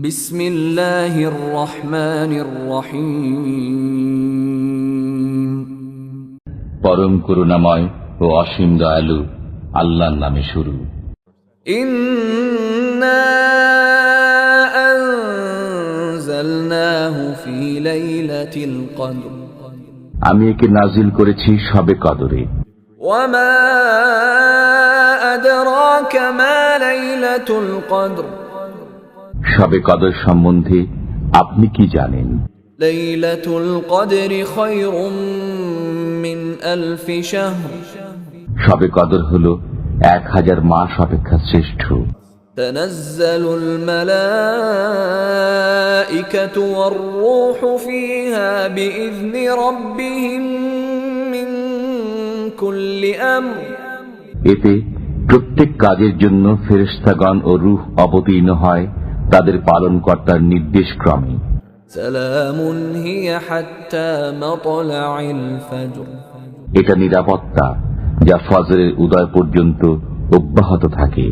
বিসমিল্লাহির রহমানির রহিম। পরম করুণাময় ও অসীম দয়ালু আল্লাহর নামে শুরু। ইন্না আনজালনাহু ফি লাইলাতিল কদর। আমি একে নাজিল করেছি শবে কদরে। ওয়া মা আদরাকা মা লাইলাতুল কদর। শবে কদর সম্বন্ধে আপনি কি জানেন? লাইলাতুল কদরি খায়রুম মিন আলফি শাহর। শবে কদর হলো 1000 মাস অপেক্ষা শ্রেষ্ঠ। তানাজ্জালুল মালাইকাতু ওয়ার রূহু ফিহা বিইذনি রাব্বিহিম মিন কুল্লি আমর। এতে প্রত্যেক কাজের জন্য ফেরেশতাগণ ও রূহ অবতীর্ণ হয় তাদের পালনকর্তার নির্দেশ ক্রমে। সালামুন হিয়া হাত্তা মাতলাইল ফজর। এটা নিরাপত্তা যা ফজরের উদয় পর্যন্ত অব্যাহত থাকে।